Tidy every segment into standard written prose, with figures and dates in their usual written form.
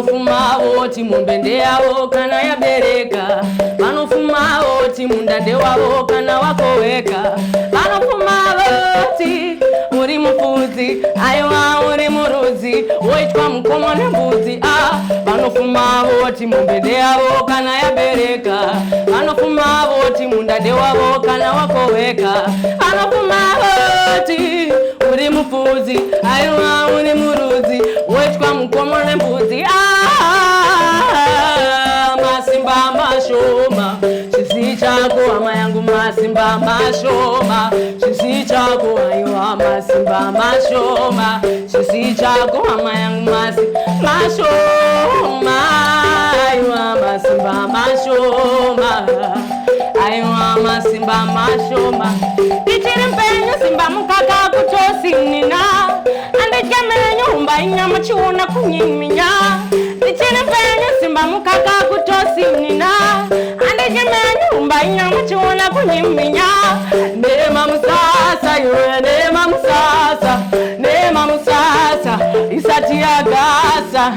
Vanofumawo timumbe yavo kana yabereka. Vanofumawo timundade wavo kana wakoweka. Vanofumawo ti uri mufudzi, aiwa uri murudzi, woitwa mukoma nembudzi. Vanofumawo timumbe yavo kana yabereka. Vanofumawo timundade wavo kana wakoweka. Vanofumawo ti uri mufudzi, aiwa uri murudzi, woitwa mukoma nembudzi. Masimba mashoma, chisi chako hama yangu, masimba mashoma, chisi chako aiwa, masimba mashoma, chisi chako hama yangu, mashoma, aiwa, masimba mashoma, aiwa, masimba mashoma. Ichiri mpenyu simba mukaka kutosinina, ande jamenya umba inyama chiuna kunyiminya. Ichiri mpenyu simba mukaka kutosinina, ande jamenya umba inyama chiuna kunyiminya. Nema musasa yue, nema musasa, nema musasa, isati agasa.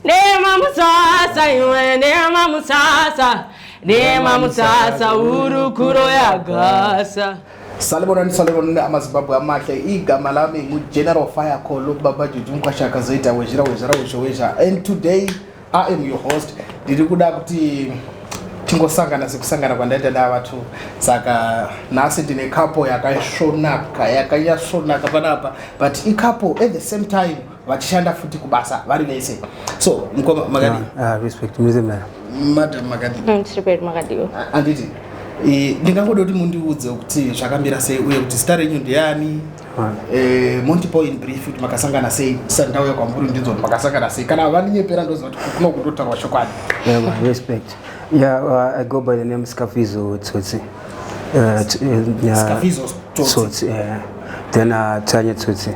Nema musasa yue, nema musasa, nema musasa, urukuro yagasa. Salomon amazimbabwe amahle igama lami ngu-General Fire Call baba Juju Mkwashaka zoita wezhira. And today I am your host. Ndiri kuda kuti tingosangana sekusangana kwandaita navathu saka nasi ndine couple yakanyasvonaka panapa, but i-couple at the same time vachishanda futi kubasa vari vese. So mukoma Makadi, respect muzemna madam Makadi, Striped Makadiwo. anditi ndingangoda kuti mundiudze kuti zvakamira sei uye kuti zita renyu ndiani, Montipo in brief kuti makasangana sei, sandauya kwamburi ndidzo kuti makasangana sei, kana vandinyepera ndoziva kuti kuno kundotaurwa chokwadi. Respect. Yeah, I go by the name Scarfizzo Tsotsi. Scarfizzo Tsotsi. Then Tanya Tsotsi.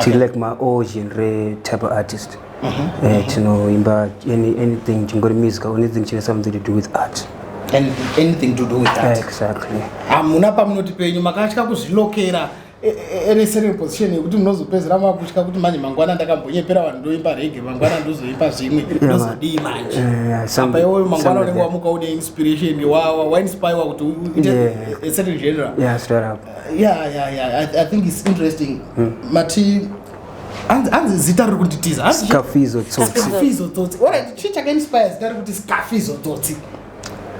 She like my old genre type of artist. You know, anything, music, anything has something to do with art. And anything to do with that. Exactly. Munapa munoti penyu makatya kuzvilokera ene seri position yekuti munozopedzera makutya kuti manje mangwana ndakambonyepera vanhu ndoimba rege, mangwana ndozoimba zvimwe, ndozodii manje. Apa iwewe mangwana unenge wamuka une inspiration wainspire kuti uite a certain genre. Yeah, straight up. I think it's interesting. Mati anzi zita riri kunditiza. Scarfizzo Tsotsi. Scarfizzo Tsotsi. Alright, chii chakainspire zita riri kuti Scarfizzo Tsotsi?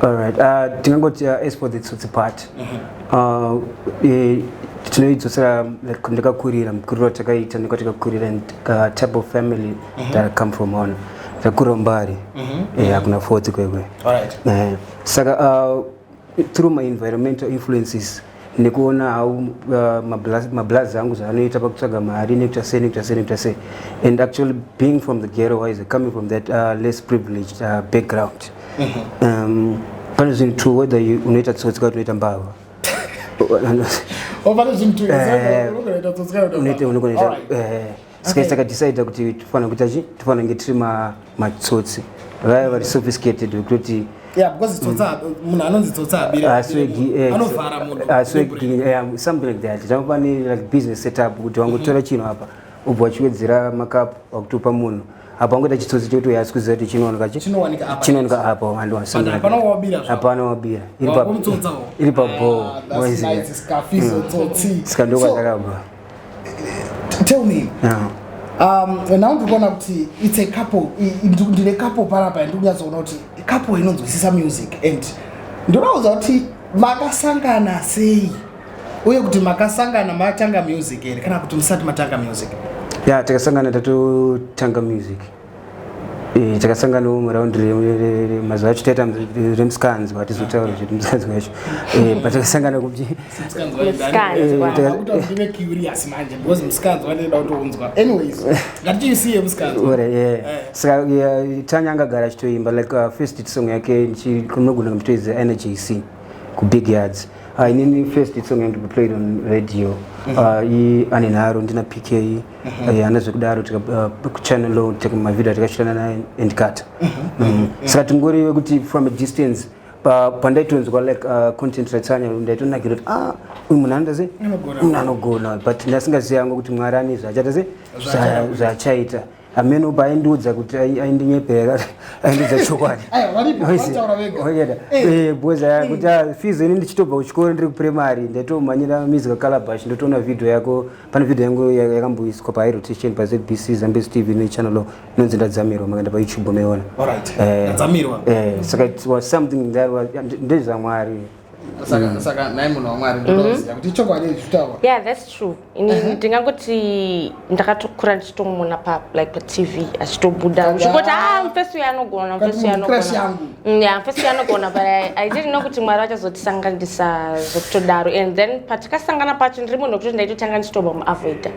Alright, as for the Tsotsi part, tinoidzosera ndakakurira mukuriro takaita ndakatakakurira and type of family that I come from on takura mbari hakuna foti kwekwe. Saka through my environmental influences nikuona how mablazi angu zanoita pakutsvaga mari nekuita sei, and actually being from the ghetto wise, coming from that less privileged background, pane zvinhu whether unoita tsotsi kana unoita mbava saka decide kuti tofana kunge tiri matsotsi vaya vari sophisticated kuti because munhu anonzi tsotsi something like that. Tamapane like business setup kuti wangotora chinhu apa ubva wachiwedzera makapu wakutopa munhu apa wangoita chitsotsi chekuti uyasi kuziva kuti chinowanika apa hapana wabira iri pabho saka ndokwazakabva. Tell me, now ndikuona kuti it's a couple, ndine couple panapa ndikunyatsoona kuti couple inonzwisisa music, and ndinauza kuti makasangana sei uye kuti makasangana matanga music here kana kuti musati matanga music? Takasangana tatotanga music. Takasangana muraundi mazuva acho taita remuskanzi vatizotaura kuti muskanzi wacho, but takasangana kuti saka Tanya angagara achitoimba like first song yake kunogona kutoidza NJC kubig yards. Inini first song yangu played on radio. Ane naro ndina PK anazokudaro kuchannel take mavideo takashitana naye and cut. Saka tingori kuti from a distance pandaitonzwa like content ratanya ndaitonagira kuti uyu munhu anogona, but ndasingaziva kuti Mwari anizvo achata zvachaita. ameno baindudza kuti aindinyepera aindudza chokwadi boza kuti Fizzo ini ndichitobva kuchikoro ndiri kuprimary ndatomhanyira music calabash ndotoona video yako pane video yangu yakamboiswa parotation paZBC Zambezi TV nechannel inonzi ndadzamirwa makaenda paYouTube umeona saka it was something that was ndezvamwari saka naye munhu wamwari ndinoziva kuti chokwadi zvitaura. Yeah, that's true. Ini ndingangoti ndakatokura ndichitomona like pa TV achitobuda uchikoti mfesto yanogona mfesto yanogona but I didn't know kuti mwari vachazotisanganisa zvokutodaro and then patakasangana pacho ndiri munhu wekuti ndaitotanga ndichitobva muavoida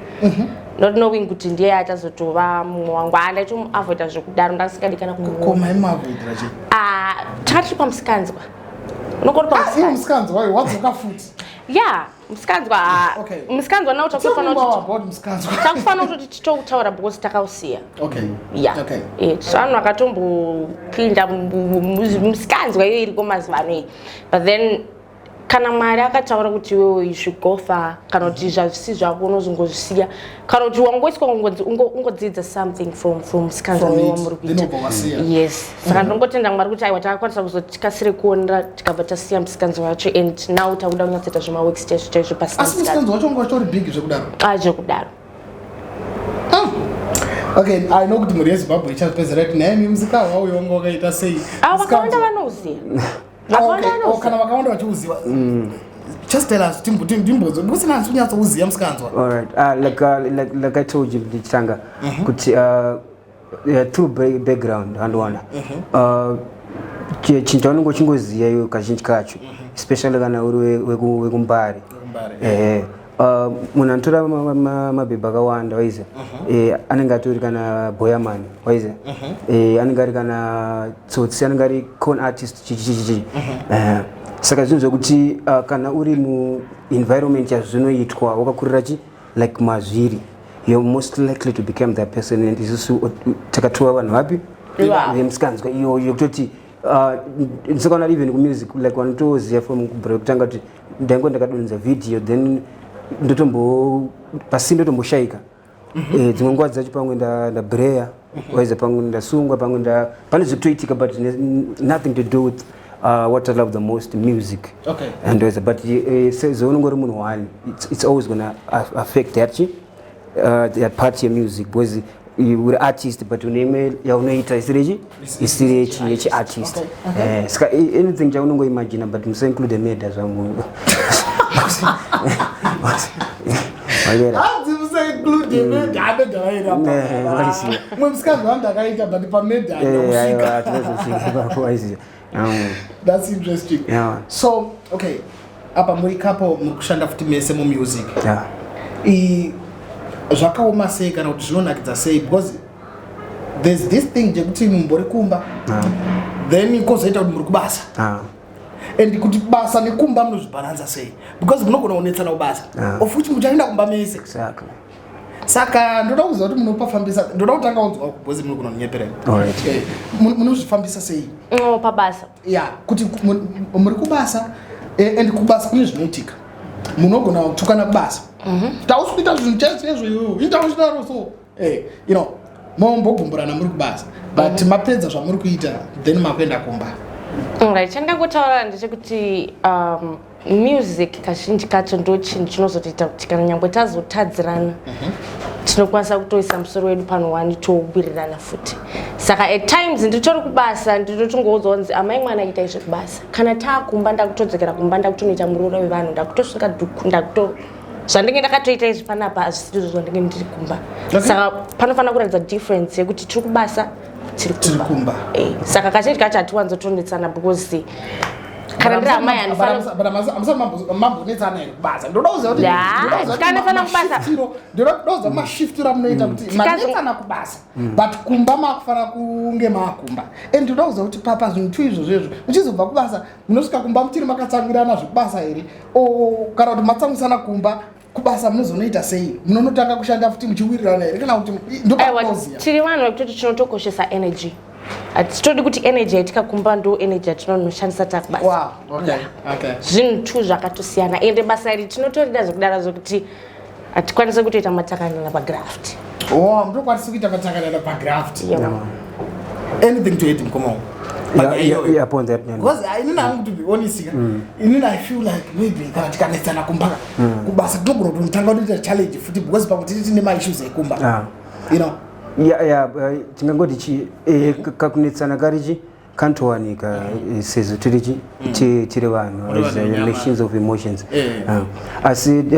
not knowing kuti ndiye achazotova mumwe wangu ndaitomuavoida zvokudaro ndasingadii kana kumuavoidira chi takatiri pamusikanzwa Mskanzwa wadzoka futi. Yeah, Mskanzwa. Mskanzwa nawo takufana kuti titoutaura because takausiya. Okay. Yeah. Okay. Svanhu vakatombopinda Mskanzwa iyo iri komazivano. But then kana Mwari akataura kuti wewe you should go far kana kuti zvavisi zvako unozongozvisiya kana kuti wangoiswa ungodzidza something from Mskanzwa wamuri kuita. Yes. Saka ndingotenda Mwari kuti aiwa takakwanisa kuzotikasire kuona tikabva tasiya Mskanzwa wacho and now takuda kunyatsoita zvemawork stage chaizvo pasina. Asi Mskanzwa wacho ungatori big zvekudaro. Zvekudaro. Okay, I know kuti muri yeZimbabwe ichapedzera kuti naye music wawo wanga wakaita sei. Vakawanda vanoziva. Kana vakawanda vachiuziva. Just tell us timbodzo kusina kunyatsoziva Mskanzwa. All right. Like I told you ndichitanga kuti through background handwana. Chinhu chaunenge chingoziva iwe kazhinji kacho especially kana uri wekumbari. Munhu anotora mabhebha akawanda waiza anenge atori kana boyamani waiza anenge ari kana Tsotsi anenge ari con artist chichichichi saka zvinhu zvokuti kana uri muenvironment yazvinoitwa wakakurira chi like mazviri you're most likely to become that person and isusu takatova vanhu vapi veMskanzwa iyo kutoti ndisakaona even kumusic like wanotoziva from kubhura kutanga kuti ndango ndakadonedza video then ndotomboshaika dzimwe nguva dzacho pamwe ndabreya waiza pamwe ndasungwa pamwe pane zvekutoitika but nothing to do with what I love the most, music. Okay. And but zvaunongori munhu wani it's always gonna affect that part of music because you're an artist but uneme yaunoita isiri yechiartist. Saka anything chaunongoimagina but musa include meda zvamunhu. That's interesting. Yeah. So, okay. Apa muri kapo mukushanda futi mese mu music. Yeah. Zvakaoma sei kana kuti zvinonakidza sei because there's this thing jekuti mumbori kumba. Then kozoita kuti muri kubasa. And kuti basa nekumba munozvibalanza sei because munogona kunetsana kubasa of which muchaenda kumba mese. Exactly. Saka ndoda kuziva kuti munopafambisa ndoda kutanga unzwa because munogona kunyepera. Alright. Munozvifambisa sei? Pabasa. Yeah, kuti muri kubasa and kubasa kune zvinoitika. Munogona kutukana kubasa. Tausikuita zvinhu chaizvo iwewe. Intausvidaro so. You know, mombogumburana muri kubasa. But mapedza zvamuri kuita then makuenda kumba. Right, chandangotaura ndechekuti music kazhinji kacho ndo chinhu chinozotoita kuti kana nyangwe tazotadzirana tinokwanisa kutoisa musoro wedu pano wani towirirana futi. Saka at times nditori kubasa ndinotongouzonzi amai mwana itai zvekubasa kana taakumba ndakutodzokera kumba ndakutonoita muroro wevanhu ndakutosvika dhuku zvandinge ndakatoita izvi panapa hazvisiri zvandinge ndiri kumba. Saka panofanira kuratidza difference yekuti tiri kubasa tiri kumba. Saka kazhinji kacho hatiwanzotonetsana because kana ndiri amai mambonetsana here kubasa ndodoziva kuti mashiftura munoita kuti manetsana kubasa but kumba makufana kunge makumba and ndodoziva kuti papa zvinhu izvozvo muchizobva kubasa munosvika kumba mutiri makatsangirana zvekubasa here kana kuti matsangisana kumba kubasa munozonoita sei munonotanga kushanda futi muchiwirirana here kana kuti ndokuziva tiri vanhu vekutoti tinotokoshesa energy hatitodi kuti energy yatikakumba ndo energy yatinonoshandisa takubasa. Okay. Zvinhu tu zvakatosiyana ende basa iri tinotorida zvekudara zvokuti atikwanisa kutoita matakana pagraft. Oh, mtokwanisa kuita matakana pagraft. Anything to add mkomo? Yeah, upon that. Because I know to be honest, I feel like maybe kanachana kumbaka. Kubasa kugro tumtanga ndi challenge futi because pakutiti ne ma issues ekumba. You know. Yeah, tingangoti chi kakunetsana kariji kantowanika sezo tirichi tiri vanhu as machines of emotions. I said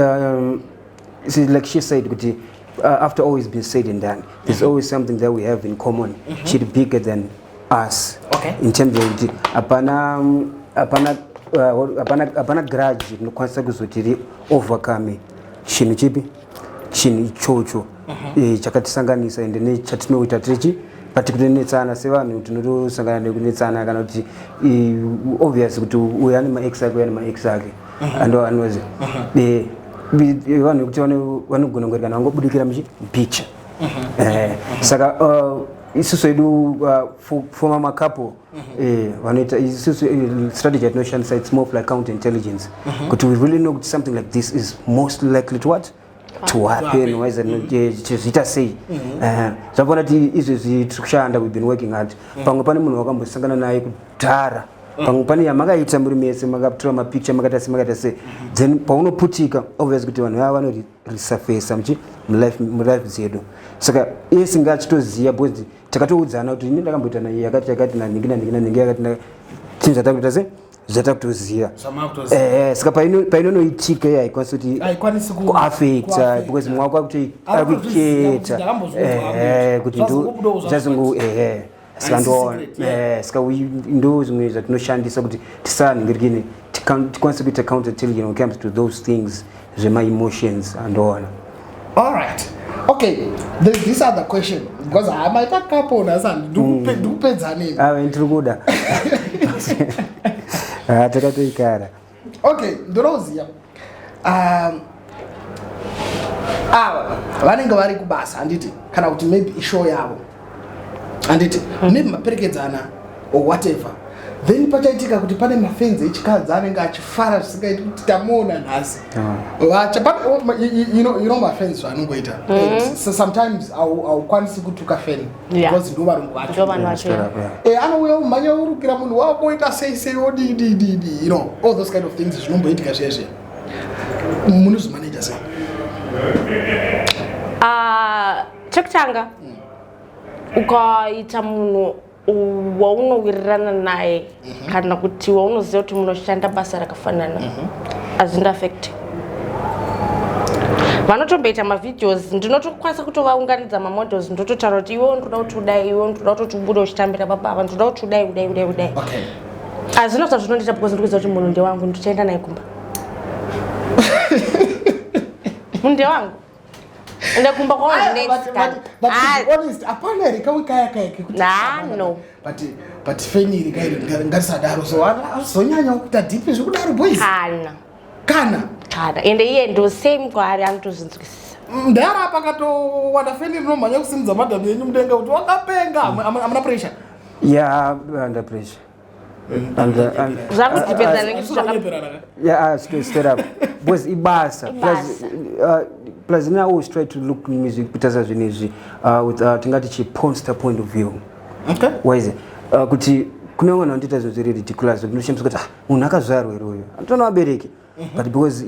like she said kuti after always been said and done, there's always something that we have in common, bigger than us. Okay. In terms of the apana grudge nokwanisa kuzoti overcome chinhu chipi chinhu ichocho chakatisanganisa ende nechatinoita tirichi patikunetsana sevanhu tinotosangana nekunetsana kana kuti obvious kuti uyu ane ma-ex ake uyu ane ma-ex ake ando anozi vanhu kuti vanogona kungorekana vangobudikira mupicha saka isusu edu former macapo vanoita isusu strategy yatinoshandisa it's more like counter intelligence kuti we really know kuti something like this is most likely to what to happen wise chizita sei zvapona kuti izvezvi tiri kushanda we've been working hard pamwe pane munhu wakambosangana naye kudhara pamwe pane yamakaita muri mese makatora mapicture makaita sei then paunoputika obvious kuti vanhu vava vanorisurface mulife dzedu saka iye singachitoziva because takatoudzana kuti ini ndakamboita naye yakati nanhingi yakati chinhu zvatakuita sei zvatakutoziva saka painonoitika iye haikwanisi kuaffecta because mumwe wako akuketa kuti ndozazongo saka ndoona saka ndo zvimwe zvatinoshandisa kuti tisanhingirikine tikwanise kuita counter intelligence when it comes to those things zvema-emotions andoona. Alright. Okay, there's this other question because I might have couple nasan ndikupedzanini. Ndiri kuda. Takatoikara. Okay, ndinoziya. Vanenge vari kubasa anditi kana kuti maybe ishow yavo. Anditi maybe maperekedzana or whatever. Then pachaitika kuti pane mafans echikadzi anenge achifara zvisingaiti kuti tamuona nhasi. You know mafans anongoita. So sometimes aukwanisi kutuka fan because ndo varungu vacho. Anouya umhanya urukira munhu wako oita sei odidididi, you know, all those kind of things zvinomboitika zveshe. Munozvimanage sei? Chekutanga ukaita munhu waunowirirana naye kana kuti waunoziva kuti munoshanda basa rakafanana hazvindaafekti. Vanotomboita mavideos ndinotokwanisa kutovaunganidza mamodels ndototaura kuti iwe ndoda kuti udai iwe ndoda kuti ubude uchitambira baba ndoda kuti udai. Hazvina kuti zvinondiita because ndikuziva kuti munhu ndewangu ndichaenda naye kumba. Munhu ndewangu ndakumba kwa next but to be honest apana rikawikaya kuti no but feni rikairi ngarisadaro so azonyanya kuita deep zvekudaro boys kana ende iye ndo same kwaari anotozvinzwisisa ndara pakatowanda feni rinomhanya kusimudza madhamu yenyu mudenga kuti wakapenga amuna pressure under pressure straight up because ibasa plus I always try to look music kutaza zvinezvi with tingati chiponster point of view. Okay. Wise kuti kune vamwe vanoita zvinhu zviri ridiculous zvinoshamisa kuti munhu akazvarwa iri uyu anotona vabereki but because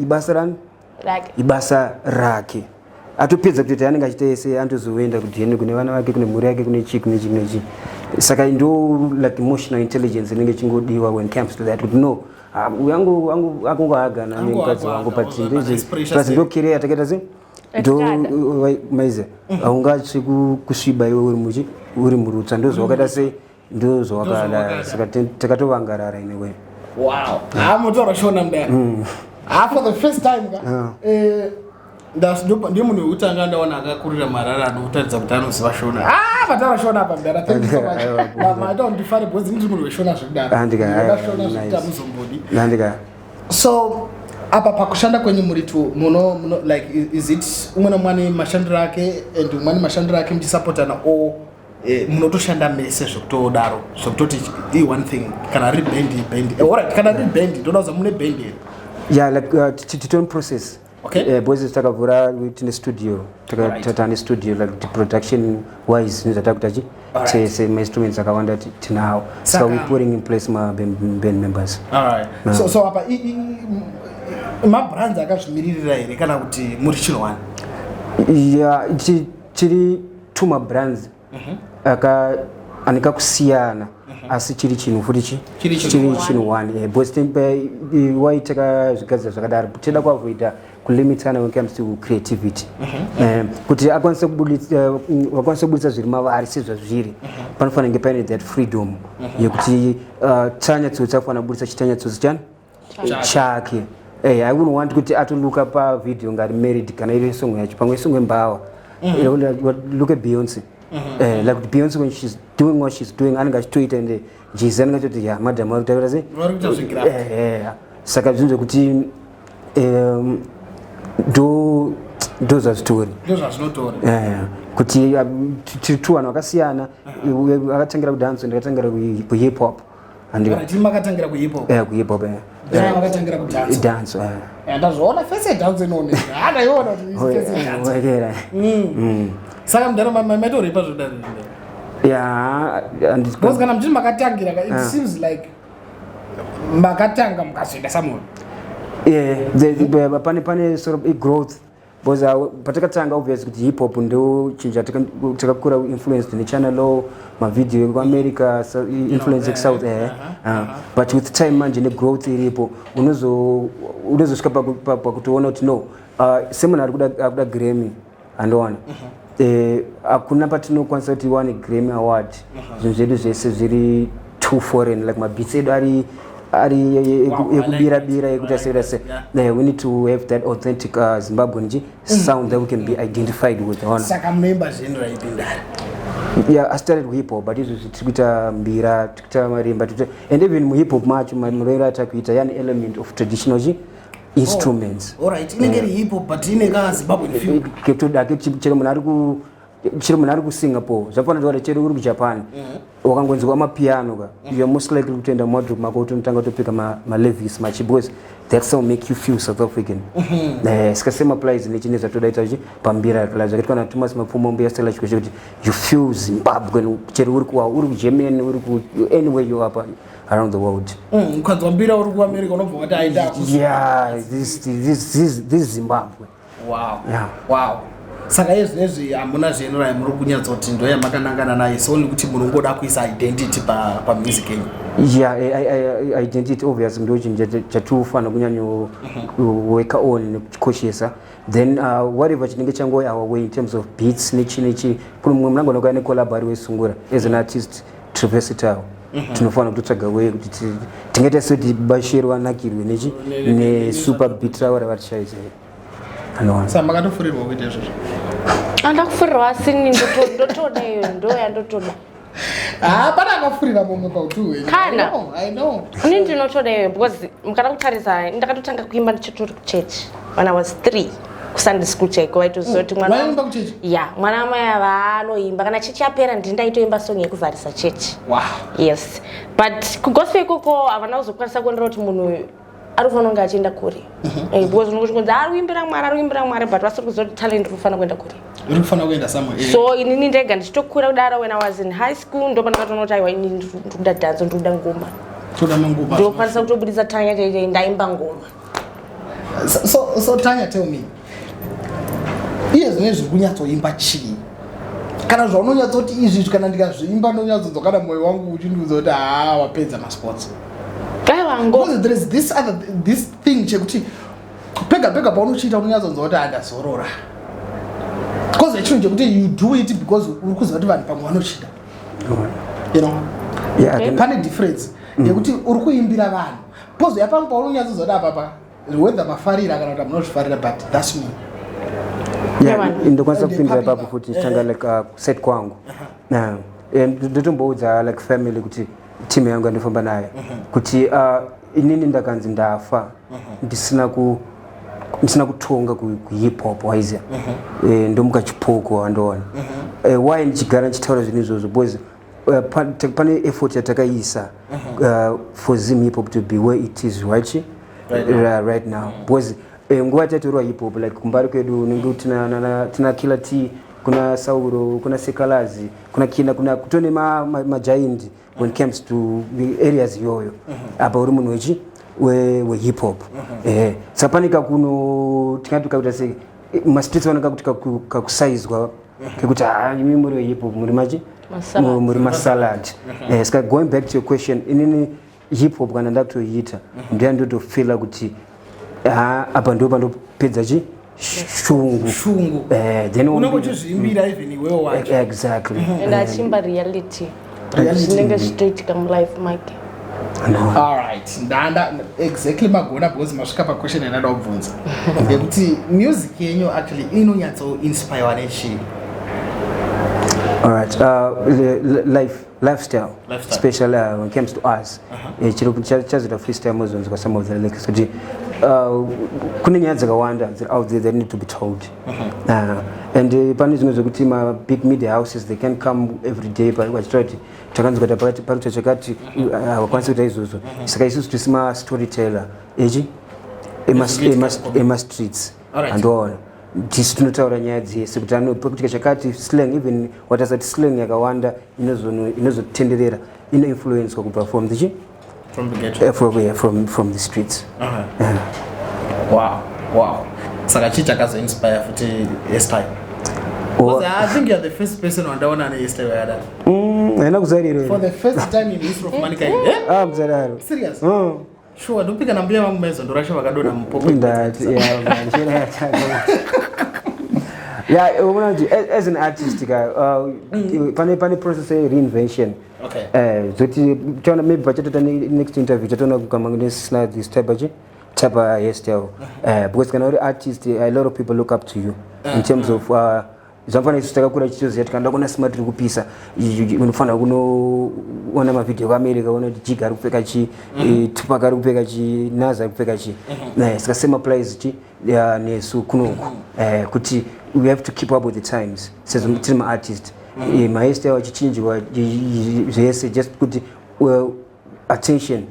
ibasa rake atopedza kutoita yanenge achiita ese antozoenda kudheni kune vana vake kune mhuri yake kune chi saka ndo like emotional intelligence inenge chingodiwa when it comes to that kuti no uyangu akungoagana nemukadzi wangu but ndo career takaita sei ndo maize haungatyi kusviba iwe uri murutsa ndo zvawakaita sei ndo zvawakada saka takatovangarara in a way. Wow, motora shona mdaya for the first time ndiyo munhu wekutanga ndaona akakurira marara anotaridza kuti anoziva shona mataura shona apa mdara thank you so much mata undifare because ndiri munhu weshona zvekudaro shona zvekuti hamuzombodi so apa pakushanda kwenyu muri tu muno like is it umwe namwani mashandiro ake and umwani mashandiro ake muchisapotana o munotoshanda mese zvekutodaro zvekutoti one thing kana riri bendi alright kana riri bendi ndoda kuza mune bendi like titon process Okay. Boys takavura within studio. Takatani studio like the production wise nizatakuta say my instruments akawanda now. So we putting in place my band members. All right. So apa ma brands akazvimirira here kana kuti muri chino one? Yeah, chiri tuma brands anika kusiyana asi chiri chinhu futi chiri chinhu one because tempe waitaka zvigadza zvakadaro tenda kuavoida kulimitana when it comes to creativity kuti akwanise kubudisa zviri mavari sezvazviri panofanira kunge paine that freedom yekuti Tanya Tsotsi afana kubudisa chitanya Tsotsi chake. I wouldn't want to look up a video ngari married kana iri song yacho pamwe song embawa look at Beyonce. Like Beyonce when she's doing what she's doing anga chitoita and Jesus anga choti ya madam arikutaura sei saka zvinzo kuti those are story kuti tiri vanhu vakasiyana akatangira kudance ndakatangira kuhip hop makatangira kuhip hop makatangira kudance ndazviona face dance inone akaiona saka mudaro matoripa zvodaro because kana muchiti makatangira it seems like makatanga mukazoenda somewhere. Pane sort of a growth because patakatanga obviously kuti hip hop ndo chinja takakura influenced nechannel mavideo ku America influence south but with time manje ne growth iripo unozosvika pakutoona kuti no semana arikuda Grammy andona akuna patinokwanisa kuti one Grammy award zvinhu zvedu zvese zviri too foreign like mabeats edu ari ekubira ekutasira se we need to have that authentic Zimbabwean sound that we can be identified with saka members in right in that. I started with hip hop but izvo zvitikuita mbira tikuita marimba and even mu hip hop macho murera takuita yani element of traditional instruments. All right, inenge hip hop but inenge Zimbabwean feel ketoda chero munhu ari kuSingapore zvafanira kuti chero uri kuJapan wakangonzwa amapiano ka you are most likely kutoenda wardrobe mako utonotanga kutopika malevis machibos that sound make you feel South African. Sikasema applies nechine zvatodaita pambira zvakaitwa naThomas Mapfumo mbuya Stella chikoshe kuti you feel Zimbabwean chero uri kuGermany uri ku anywhere you are around the world. Ukazwa mbira uri kuAmerica unobva kuti aida this Zimbabwe. Wow. Yeah. Wow. Saka izvezvi hamuna zvenora muri kunyatsoti ndo yamakanangana naye so nekuti munongoda kuisa identity pamusic yenyu. Identity obviously ndo chinhu chatinofanira kunyanyo weka on nekuchikoshesa then whatever chinenge changoya our way in terms of beats nechi kune mumwe munangona kuya necollab ari wesungura as an artist versatile tinofanira kutotsvaga way kuti tingaita sekuti bashiri wanakirwe nesuper beat ravo ravatishayisa. Saka makatofurirwa kuita izvozvo? Andakufurirwa asini ndotoda iyo ndo yandotoda. Pana akafurira mumwe pautu wenyu. Kana. I know. Ini ndinotoda iyo because mukada kutarisa ndakatotanga kuimba ndichitori kuchurch when I was 3 kuSunday school chaiko vaitozoti mwana. Waimba kuchechi? Yeah, mwana amai avanoimba kana chechi yapera ndaitoimba song yekuvharisa chechi. Wow. Yes. But kugospel ikoko havana kuzokwanisa kuendera kuti munhu arikufanira kunge achienda kuri because unongochingoti arikuimbira Mwari but vasiri kuzoti talent rikufanira kuenda kuri rikufanira kuenda somewhere. So inini ndega ndichitokura kudaro when I was in high school ndo pandakatoona kuti aiwa inini ndikuda dance ndikuda ngoma ndokwanisa kutobudisa Tanya chaichai ndaimba ngoma. So Tanya, tell me iye zvine zviri kunyatsoimba chii kana zvaunonyatsoti izvi kana ndikazviimba ndonyatsonzwa kana mwoyo wangu uchindiudza kuti wapedza masports? Because there is this thing chekuti pega paunochiita unonyatsonzwa kuti andazorora because chinhu chekuti you do it because uri kuziva kuti vanhu pamwe vanochida you know pane difference yekuti uri kuimbira vanhu because yapamwe paunonyatsonzwa kuti apapa whether mafarira kana kuti munozvifarira but that's me. Ndokwanisa kupindira ipapo futi changa like set kwangu ndotomboudza like family kuti team yangu andifamba nayo kuti inini ndakanzi ndafa ndisina kutonga kuhip hop waiziya ndomuka chipoko andoona why ndichigara ndichitaura zvinhu izvozvo because pane effort yatakaisa for Zim hip hop to be where it is right now because nguva tatorwa hip hop like kumbari kwedu ninge tina Killer T, kuna Sauro, kuna Sekalazi, kuna Kina, kuna kutone giant when it comes to the areas yoyo apa uri munhu we hip hop. Sapanika kuno tikatuka sei streets wanaka kuti kakusaizwa kekuti imi muri hip hop muri masalad. Ska going back to your question, inini hip hop kana ndakutoita ndiyandotofila kuti apa ndopedza shungu then unongozvimbira even iwewe wacho. Exactly. And achimba reality zvinenge zvichiitika mulife make. Alright, ndanda exactly magona because masvika pa question endada kubvunza ngekuti music yenyu actually inonyatso inspire nechi. Alright, lifestyle. Especially when it comes to us. Chazita freestyle mozons kwa some of the lyrics. Kune nyaya dzakawanda that out there that need to be told. And pane zvimwe zvokuti ma big media houses they can come every day but vachitoti takanzwa kuti pakuita chakati vakwanisa kuita izvozvo. Saka isusu tisima storyteller ema streets andoona tisu tinotaura nyaya dzese kuti anokutika chakati slang, even watasati slang yakawanda inozotenderera inoinfluencwa kubva from the from the streets. Wow. Saka chi chakazoinspire futi hairstyle? Because I think you're the first person wandaona ne hairstyle yada. Haina kuzariro. For the first time in the history of mankind. Mzararo. Serious? Sure, ndopika na mbia wangu mezo ndorasha wakadona mpopo. Yeah, as an artist, pane process reinvention. Okay. Zoti tona maybe budget next interview tona kukamangisa this type of hairstyle. Because kana uri artist, a lot of people look up to you in terms of zvamfana isu takakura chichoziya tikanda kuna smart iri kupisa unofanira kunoona mavidhio kuAmerica uona kuti Jiga ari kupfeka chi, Tupac ari kupfeka chi, Nas ari kupfeka chi. Saka same applies nesu kunoku kuti we have to keep up with the times sezvo tiri maartist. Mahairstyle achichinjwa zvese just kuti attention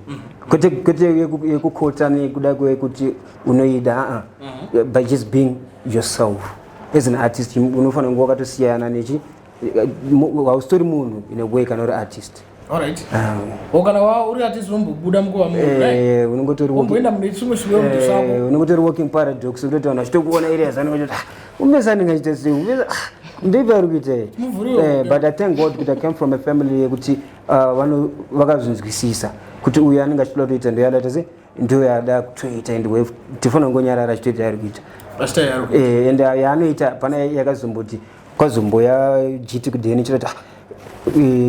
kwete yekukota nekuda kwekuti unoida by just being yourself. As an artist, unofanira kunge wakatosiyana nechi hausitori munhu in a way kana uri artist. Alright. Kana uri artist unombobuda mukova munhu unongotori umboenda munechimwe chimwe munhu zvako unongotori working paradox kuti vanhu vachitokuona areas anoti umesani ngachita sei ndeipa ari kuitai. But I thank God kuti I came from a family yekuti vakazvinzwisisa kuti uyu anenge achitoda kutoita ndoyada tase ndoyada kutoita and tifanira kungonyarara achitoita ari kuita. And yaanoita pana yakazomboti kwazomboya jiti kudheni chirati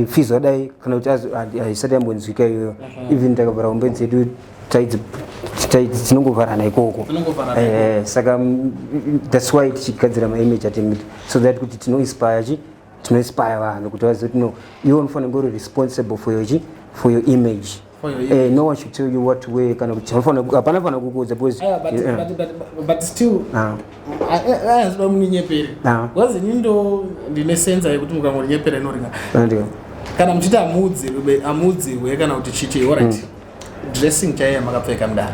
Fizzo dai kana kuti haisati yambonzwika iyoyo. Even takabvara hombe dzedu dzinongovharana ikoko. Saka that's why tichigadzira maimage atingiti so that kuti tinoinspire vanhu kuti vazive kuti no iwe unofanira kunge uri responsible for your image. No one should tell you what to wear kana kuti hapana fana kukuudza because but still azoda munyepere wazi nindo ndine senza yekuti mukangonyepera inoringa kana muchiti amudziwe kana kuti chiti alright dressing chaiya makapfeka mudara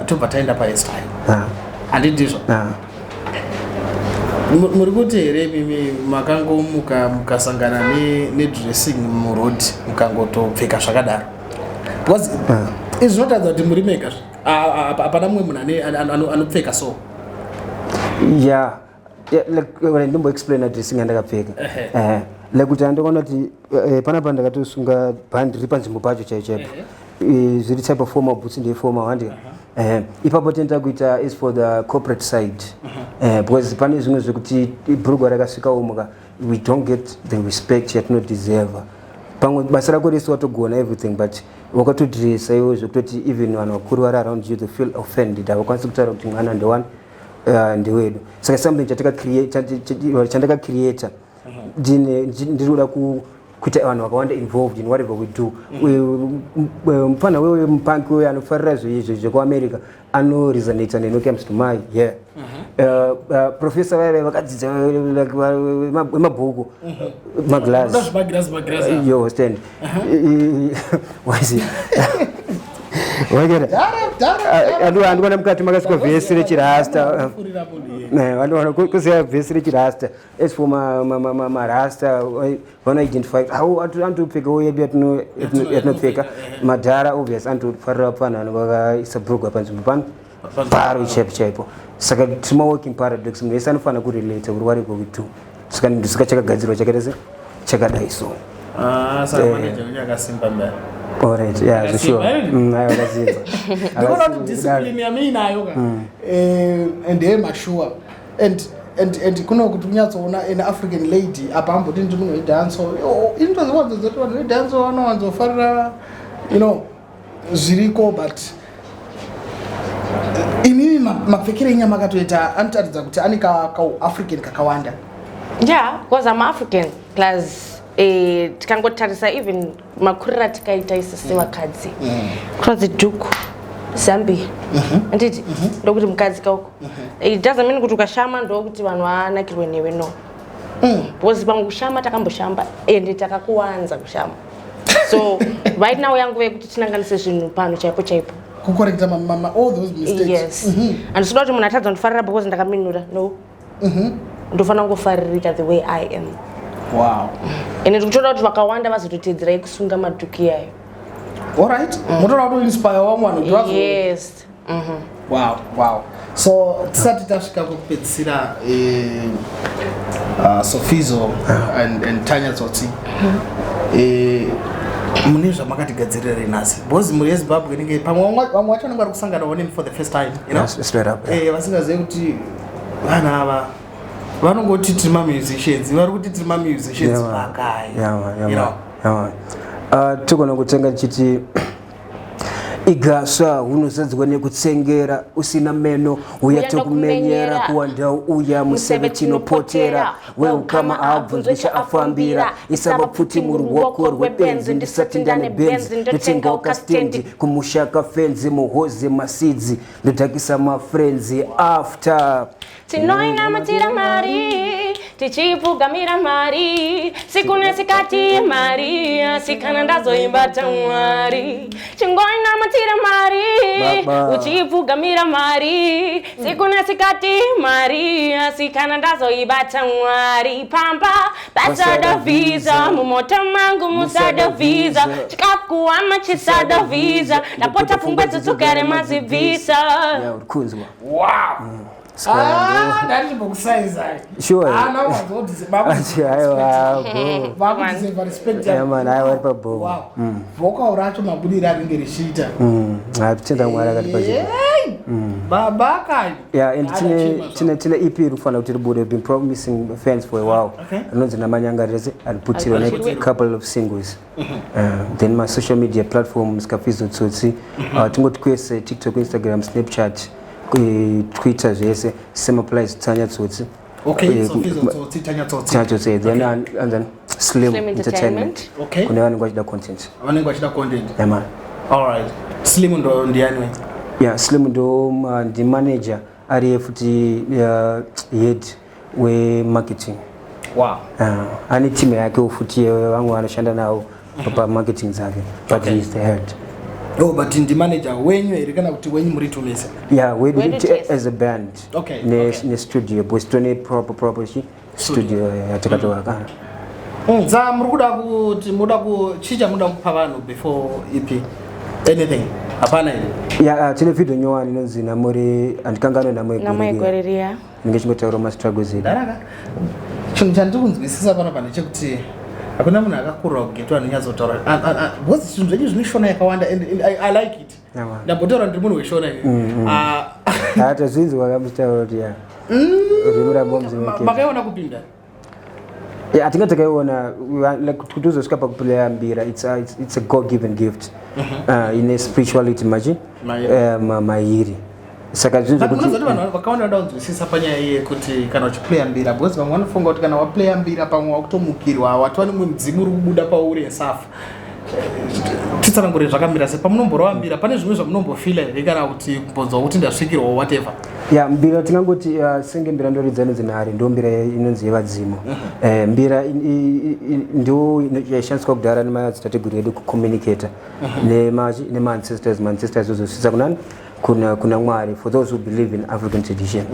tobva taenda pahairstyle handidizvo muri kuti here mimi makangomuka mukasangana nedressing muroad mukangotopfeka zvakadaro because izvi zvinotadza kuti muri mega hapana mumwe munhu anopfeka so ndimboexplaina dressing yandakapfeka like kuti andikaona kuti panapa ndakatosunga bhandi riri panzvimbo pacho chaipo zviri type of formal boots ndeiformal handika ipapo tenda kuita is for the corporate side because pane zvimwe zvekuti bhurugwa rakasvika umuka we don't get the respect yatinodeserva. Pamwe basa rako rese watogona everything but wakatodresa iwo zvekutoti even vanhu vakuru vari around you they feel offended havakwanisi kutaura kuti mwana ndewani ndewedu. Saka something chandakacreata ndiri kuda kuita vanhu vakawanda involved in whatever we do. Mufana wewe mupanki wewe anofarira zvezvo zvekuAmerica anoresonata neno comes to my professor vaya vakadzidza vemabhuku maglass yo stand andikuona mukati makasika vhesi rechirasta vandoona kuziva vhesi rechirasta as for marasta vanoidentify andopfekawo yedu yatinopfeka madhara obvious andofarira panhano vakaisa bhurugwa panzvimbo pano paro chaipo chaipo saka timaworking paradox munhu wese anofanira kurelata kuti wariko kutu saka ndisika chakagadzirwa chakaita se chakadai so alright, yeah, sure. I was it. Because of discipline, I mean, and they are sure. And kuno kutunyatsoona an African lady apambo tinti kuno dance so into the ones that one dance so no one's offer ziriko but inini mapfekere nyama katoita antaridza kuti anika African kakawanda. Yeah, because I'm African plus tikangotarisa even makurira tikaita isisi vakadzi cross dhuku Zambia anditi ndokuti mukadzi kauko it doesn't mean kuti ukashama ndokuti vanhu vanakirwe newe no because pangu kushama takamboshamba ende takakuwanza kushama so right now yangu vekuti tinanganise zvinhu pano chaipo chaipo kucorrecta all those mistakes. Yes. And so munhu atadza ndifarira because ndakaminura no ndofanira kungofaririka the way I am. Wow. And it's good to vakawanda vazototedzera kusunga madhuku yayo. All right. Motora to inspire one. Yes. Wow. So tisati tasvika kupedzisira Scarfizzo and Tanya Tsotsi. Mune zvamakatigadzirira nhasi. Bozi muri yeZimbabwe nenge pamwe wacho vanenge vari kusangana one for the first time, you know? Straight up. Vasingazivi kuti vana ava vanongoti tiri musicians vari kuti tiri musicians vakai togona kutenga chiti igasva unozadzwa nekutsengera usina meno uya tokumenyera kuwandau uya museve tinopotera weukama abvunzwe chaafambira isava pfuti muruoko rwebenzi ndisati ndane benzi ndotengawo kastendi kumushaka fenzi muhoze masidzi ndodhakisa mafrenzi after tinoinamatira mari tichipfugamira mari siku nesikati mari asikana ndazoimbata mwari chingoinamatira mari uchipfugamira mari siku nesikati mari asikana ndazoibata mwari pamba basada visa mumoto mangu musada visa chikakuama chisada visa ndapota pfungwa dzodzogare mazivisa. Wow. That's about size. Sure. No one's what is about. Respect. Yeah, man, I want to go. Wow. Voka uracho mabudi ringe rishita. Tenda mwara kati paje. Babaka. Yeah, and tina EP rufana kuti rubude have been promising fans for a while. Okay. Anonzi namanyanga rese and put it on a couple of singles. Then my social media platforms Scarfizzo Tsotsi. Tingoti kwese TikTok, Instagram, Snapchat. Twitter zvese same applies Tanya Tsotsi. Okay, so Tsotsi Tanya Tsotsi. Then and then Slim Entertainment. Okay. Kune vanenge vachida content. Yeah, man. All right. Slim ndo ndiani? Yeah, Slim ndo ndi manager ari futi head we marketing. Wow. Ani team yake ufuti wangu anashanda nao papa marketing zake. But he is the head. Oh, but in the manager, when you are going to when you to yeah, we did it as a band. Okay. In the studio, but it's not proper studio. Yatakatoka. Za muda ku chija muda kupavano before EP. Anything. Hapana ile. Yeah, tine video nyowani nozina muri andikangano na mwegoreria. Ngechingota Roma struggles ida. Daraka. Chinjanzunzwisisa pana chekuti hakuna munhu akakura kugetwa anonyazotaura because zvinhu zvenyu zvinoshona yakawanda and I like it. Ndambotaura ndiri munhu weshona hata zvinzi wakamutaura kuti rimura bombs makaiona kupinda atingatakaiona like kutuzosvika pakuplaya mbira it's a God given gift in a spirituality maji mairi saka zvinhu zvekuti vanhu vakawanda vanonzwisisa panyaya yekuti kana uchiplaya mbira because vamwe vanofunga kuti kana waplaya mbira pamwe wakutomukirwa wati vane mumwe mudzimu uri kubuda pauri esafa titsanangure zvakamira sei pamunomborowa mbira pane zvimwe zvamunombofila here kana kuti kumbonzwa kuti ndasvikirwa whatever mbira tingangoti senge mbira ndoridzano dzinhare ndo mbira inonzi yevadzimu mbira ndo yaishandiswa kudhara nemadzitateguru edu kucommunicata nema-ancestors ozosvitsa kunani kuna Mwari, for those who believe in African tradition.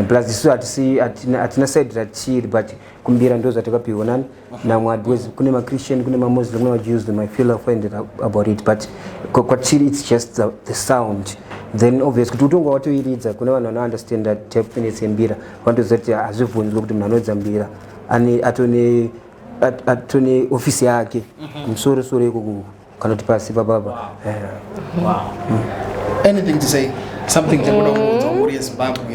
Plus this atina side ratiri but kumbira ndo zvatakapiwa nani na Mwari, because kune ma-Christian, kune ma-Muslim, kune ma-Jews, they might feel offended about it, but kwatiri it's just the sound. Then obviously kuti utonga watoiridza kune vanhu vano understand that tapenetse mbira vantoziva kuti hazvibvunzwi kuti munhu anodza mbira atone ofisi yake kumusoro ikoko kana kuti pasi papapa. Anything to say? Something to Muri Zimbabwe,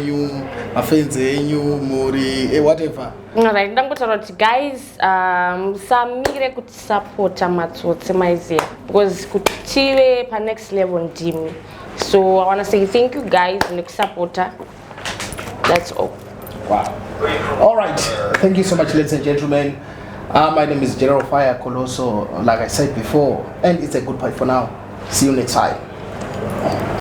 you, Afenze, you, Muri, whatever. Alright, guys, samire kuti support Tsotsi maize because kutiwe pa next level ndimi. So I want to say thank you guys and support her. That's all. Wow. All right. Thank you so much, ladies and gentlemen. My name is General Fire Colosso, like I said before, and it's a goodbye for now. See you next time.